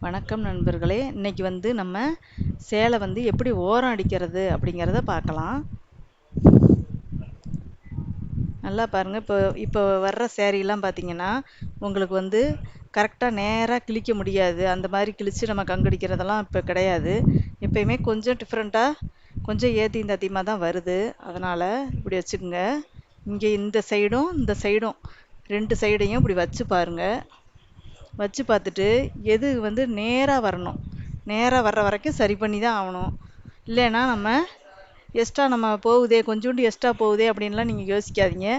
வணக்கம் நண்பர்களே. இன்னைக்கு வந்து நம்ம சேலை வந்து எப்படி ஓரம் அடிக்கிறது அப்படிங்கிறத பார்க்கலாம். நல்லா பாருங்க. இப்போ வர்ற சேரீலாம் பார்த்தீங்கன்னா உங்களுக்கு வந்து கரெக்டாக நேராக கிழிக்க முடியாது. அந்த மாதிரி கிழிச்சு நம்ம கங்கடிக்கிறதெல்லாம் இப்போ கிடையாது. எப்பயுமே கொஞ்சம் டிஃப்ரெண்ட்டாக கொஞ்சம் ஏற்றி தத்தியமாக தான் வருது. அதனால் இப்படி வச்சுக்கோங்க. இங்கே இந்த சைடும் இந்த சைடும் ரெண்டு சைடையும் இப்படி வச்சு பாருங்கள். வச்சு பார்த்துட்டு எது வந்து நேராக வரணும், நேராக வர்ற வரைக்கும் சரி பண்ணி தான் ஆகணும். இல்லைன்னா நம்ம போகுதே, கொஞ்சோண்டு எக்ஸ்ட்ரா போகுதே அப்படின்லாம் நீங்கள் யோசிக்காதீங்க.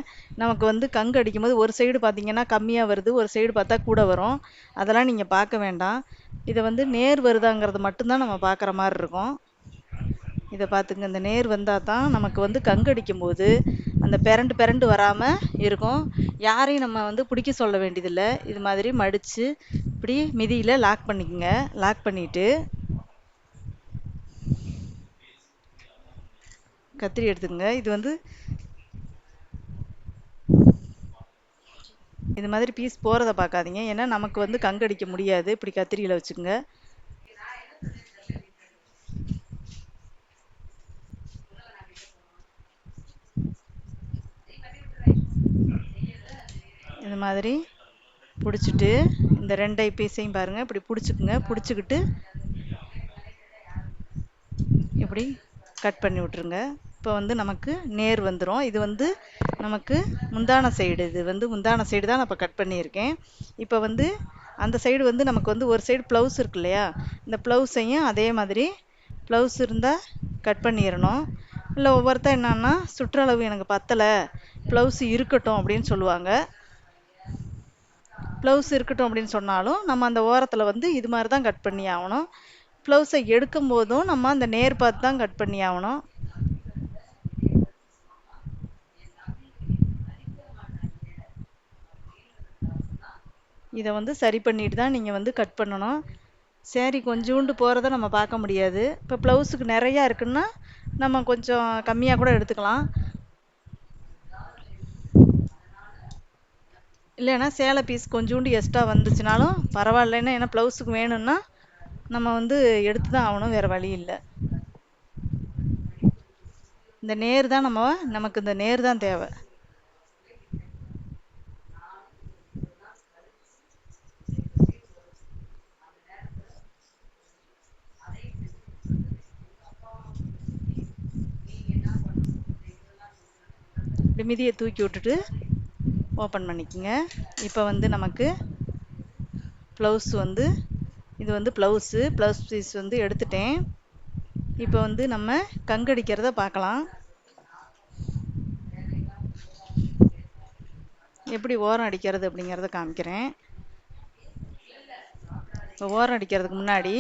நமக்கு வந்து கங்கு அடிக்கும்போது ஒரு சைடு பார்த்தீங்கன்னா கம்மியாக வருது, ஒரு சைடு பார்த்தா கூட வரும். அதெல்லாம் நீங்கள் பார்க்க வேண்டாம். இதை வந்து நேர் வருதாங்கிறது மட்டும்தான் நம்ம பார்க்குற மாதிரி இருக்கும். இதை பார்த்துங்க. இந்த நேர் வந்தால் தான் நமக்கு வந்து கங்கு அடிக்கும்போது அந்த பெரண்டு பெரண்டு வராமல் இருக்கும். யாரையும் நம்ம வந்து பிடிக்க சொல்ல வேண்டியதில்லை. இது மாதிரி மடித்து இப்படி மிதியில் லாக் பண்ணிக்கோங்க. லாக் பண்ணிவிட்டு கத்திரி எடுத்துக்கோங்க. இது மாதிரி பீஸ் போகிறத பார்க்காதீங்க. ஏன்னா நமக்கு வந்து கங்கு அடிக்க முடியாது. இப்படி கத்திரியில் வச்சுக்கோங்க. இது மாதிரி பிடிச்சிட்டு இந்த ரெண்டை பீஸையும் பாருங்கள், இப்படி பிடிச்சிக்குங்க. பிடிச்சிக்கிட்டு இப்படி கட் பண்ணி விட்ருங்க. இப்போ வந்து நமக்கு நேர் வந்துடும். இது வந்து நமக்கு முந்தான சைடு. இது வந்து முந்தான சைடு தான் நான் இப்போ கட் பண்ணியிருக்கேன். இப்போ வந்து அந்த சைடு வந்து நமக்கு வந்து ஒரு சைடு ப்ளவுஸ் இருக்கு இல்லையா, இந்த ப்ளவுஸையும் அதே மாதிரி ப்ளவுஸ் இருந்தால் கட் பண்ணிடணும். இல்லை ஒவ்வொருத்தர் என்னன்னா சுற்றளவு எனக்கு பத்தலை, ப்ளவுஸ் இருக்கட்டும் அப்படின்னு சொல்லுவாங்க. ப்ளவுஸ் இருக்கட்டும் அப்படின்னு சொன்னாலும் நம்ம அந்த ஓரத்தில் வந்து இது மாதிரி தான் கட் பண்ணி ஆகணும். ப்ளவுஸை எடுக்கும் போதும் நம்ம அந்த நேர் பார்த்து தான் கட் பண்ணி ஆகணும். இதை வந்து சரி பண்ணிட்டு தான் நீங்கள் வந்து கட் பண்ணணும். சேரீ கொஞ்சோண்டு போகிறத நம்ம பார்க்க முடியாது. இப்போ ப்ளவுஸுக்கு நிறையா இருக்குன்னா நம்ம கொஞ்சம் கம்மியாக கூட எடுத்துக்கலாம். இல்லைன்னா சேலை பீஸ் கொஞ்சோண்டு எக்ஸ்ட்ரா வந்துச்சுனாலும் பரவாயில்லைன்னா, ஏன்னா ப்ளவுஸுக்கு வேணும்னா நம்ம வந்து எடுத்து தான் ஆகணும், வேறு வழி இல்லை. இந்த நேர் தான் நமக்கு இந்த நேர் தான் தேவை. இப்படி மிதியை தூக்கி விட்டுட்டு ஓப்பன் பண்ணிக்கோங்க. இப்போ வந்து நமக்கு ப்ளவுஸ் வந்து இது வந்து ப்ளவுஸ் பீஸ் வந்து எடுத்துட்டேன். இப்போ வந்து நம்ம கங்கடிக்கிறத பார்க்கலாம். எப்படி ஓரம் அடிக்கிறது அப்படிங்கிறத காமிக்கிறேன். இப்போ ஓரம் அடிக்கிறதுக்கு முன்னாடி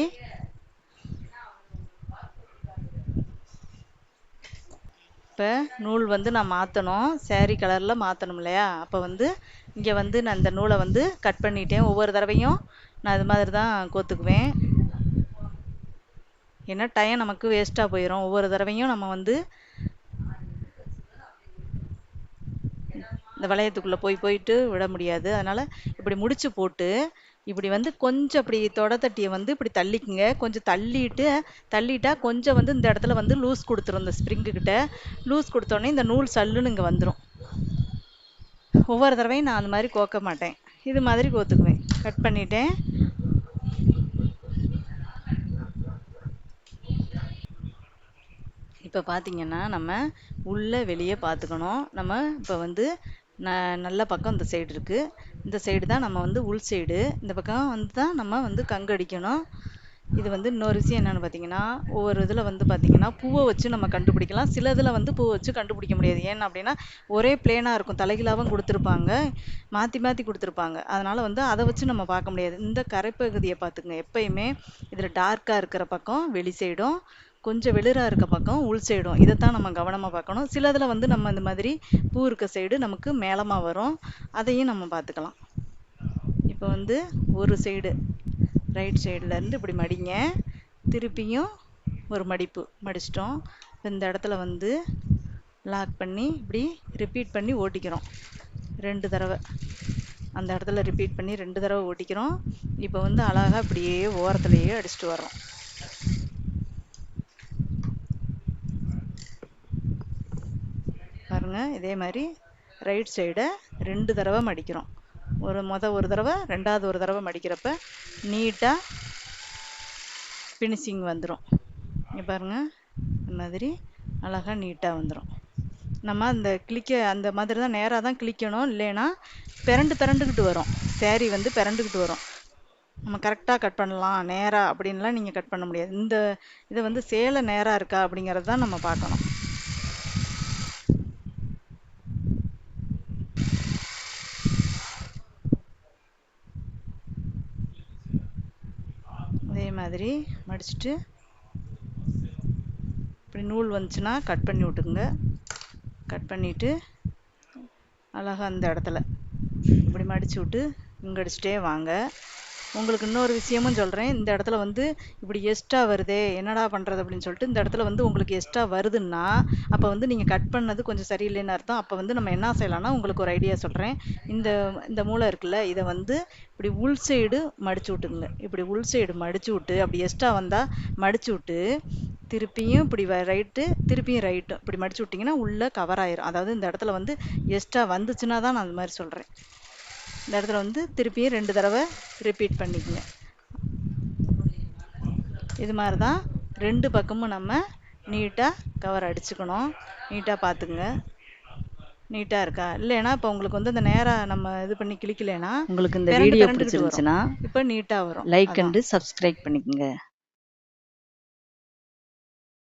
இப்போ நூல் வந்து நான் மாற்றணும், சேரீ கலரில் மாற்றணும் இல்லையா. அப்போ வந்து இங்கே வந்து நான் இந்த நூலை வந்து கட் பண்ணிட்டேன். ஒவ்வொரு தடவையும் நான் இது மாதிரி தான் கோத்துக்குவேன். ஏன்னா டைம் நமக்கு வேஸ்ட்டாக போயிடும். ஒவ்வொரு தடவையும் நம்ம வந்து இந்த வளையத்துக்குள்ளே போயிட்டு விட முடியாது. அதனால் இப்படி முடிச்சு போட்டு இப்படி வந்து கொஞ்சம் இப்படி தொடத்தட்டியை வந்து இப்படி தள்ளிக்குங்க. கொஞ்சம் தள்ளிட்டா கொஞ்சம் வந்து இந்த இடத்துல வந்து லூஸ் கொடுத்துரும். இந்த ஸ்ப்ரிங்குக்கிட்ட லூஸ் கொடுத்தோடனே இந்த நூல் சல்லுன்னு இங்கே வந்துடும். ஒவ்வொரு தடவையும் நான் அந்த மாதிரி கோக்க மாட்டேன், இது மாதிரி கோத்துக்குவேன். கட் பண்ணிட்டேன். இப்போ பார்த்தீங்கன்னா நம்ம உள்ளே வெளியே பார்த்துக்கணும். நம்ம இப்போ வந்து நல்ல பக்கம் இந்த சைடு இருக்குது. இந்த சைடு தான் நம்ம வந்து உள் சைடு. இந்த பக்கம் வந்து தான் நம்ம வந்து கங்கடிக்கணும். இது வந்து இன்னொரு விஷயம் என்னென்னு பார்த்தீங்கன்னா, ஒவ்வொரு இதில் வந்து பார்த்தீங்கன்னா பூவை வச்சு நம்ம கண்டுபிடிக்கலாம். சில இதில் வந்து பூவை வச்சு கண்டுபிடிக்க முடியாது. ஏன்னா அப்படின்னா ஒரே பிளேனாக இருக்கும், தலைகீழாவும் கொடுத்துருப்பாங்க, மாற்றி மாற்றி கொடுத்துருப்பாங்க. அதனால் வந்து அதை வச்சு நம்ம பார்க்க முடியாது. இந்த கரைப்பகுதியை பார்த்துங்க. எப்பயுமே இதில் டார்க்காக இருக்கிற பக்கம் வெளி சைடும், கொஞ்சம் வெளிராக இருக்க பக்கம் உள் சைடும், இதைத்தான் நம்ம கவனமாக பார்க்கணும். சிலதில் வந்து நம்ம இந்த மாதிரி பூ இருக்க சைடு நமக்கு மேலமாக வரும், அதையும் நம்ம பார்த்துக்கலாம். இப்போ வந்து ஒரு சைடு ரைட் சைட்லேருந்து இப்படி மடிங்க. திருப்பியும் ஒரு மடிப்பு மடிச்சிட்டோம். இந்த இடத்துல வந்து லாக் பண்ணி இப்படி ரிப்பீட் பண்ணி ஓட்டிக்கிறோம் 2 தடவை. அந்த இடத்துல ரிப்பீட் பண்ணி 2 தடவை ஒட்டிக்கிறோம். இப்போ வந்து அழகாக இப்படியே ஓரத்துலேயே அடிச்சுட்டு வர்றோம். பாருங்க, இதே மாதிரி ரைட் சைடை 2 தடவை மடிக்கிறோம். ஒரு தடவை, ரெண்டாவது ஒரு தடவை மடிக்கிறப்ப நீட்டாக ஃபினிஷிங் வந்துடும். இங்கே பாருங்கள், இந்த மாதிரி அழகாக நீட்டாக வந்துடும். நம்ம அந்த அந்த மாதிரி தான் நேராக தான் கிளிக்கணும், இல்லைன்னா பிறண்டுக்கிட்டு வரும். சேரீ வந்து பிறண்டுக்கிட்டு வரும். நம்ம கரெக்டாக கட் பண்ணலாம் நேராக அப்படின்லாம் நீங்கள் கட் பண்ண முடியாது. இதை வந்து சேலை நேராக இருக்கா அப்படிங்கிறது தான் நம்ம பார்க்கணும். அதே மாதிரி மடிச்சுட்டு இப்படி நூல் வந்துச்சுன்னா கட் பண்ணி விட்டுக்குங்க. கட் பண்ணிவிட்டு அழகாக அந்த இடத்துல இப்படி மடித்து விட்டு இங்கே அடிச்சுட்டே வாங்க. உங்களுக்கு இன்னொரு விஷயமும் சொல்கிறேன். இந்த இடத்துல வந்து இப்படி எக்ஸ்ட்ரா வருதே, என்னடா பண்ணுறது அப்படின்னு சொல்லிட்டு இந்த இடத்துல வந்து உங்களுக்கு எக்ஸ்ட்ரா வருதுன்னா அப்போ வந்து நீங்கள் கட் பண்ணது கொஞ்சம் சரியில்லைன்னு அர்த்தம். அப்போ வந்து நம்ம என்ன செய்யலாம்னா, உங்களுக்கு ஒரு ஐடியா சொல்கிறேன். இந்த மூளை இருக்குல்ல, இதை வந்து இப்படி உள் சைடு மடிச்சு விட்டுக்குங்க. இப்படி உள் சைடு மடிச்சு விட்டு அப்படி எக்ஸ்ட்ரா வந்தால் மடிச்சு விட்டு திருப்பியும் இப்படி ரைட்டு, திருப்பியும் ரைட்டு இப்படி மடிச்சு விட்டிங்கன்னா உள்ளே கவர் ஆயிரும். அதாவது இந்த இடத்துல வந்து எக்ஸ்ட்ரா வந்துச்சுன்னா தான் நான் அந்த மாதிரி சொல்கிறேன். இந்த இடத்துல வந்து திருப்பியும் 2 தடவை ரிப்பீட் பண்ணிக்கங்க. இது மாதிரி தான் 2 பக்கமும் நம்ம நீட்டாக கவர் அடிச்சுக்கணும். நீட்டாக பார்த்துக்குங்க. நீட்டாக இருக்கா? இல்லைன்னா இப்போ உங்களுக்கு வந்து அந்த நேராக நம்ம இது பண்ணி கிளிக்கலைன்னா உங்களுக்கு இந்த வீடியோ பிடிச்சிருந்துச்சுன்னா இப்போ நீட்டாக வரும். லைக் அண்ட் சப்ஸ்கிரைப் பண்ணிக்கோங்க.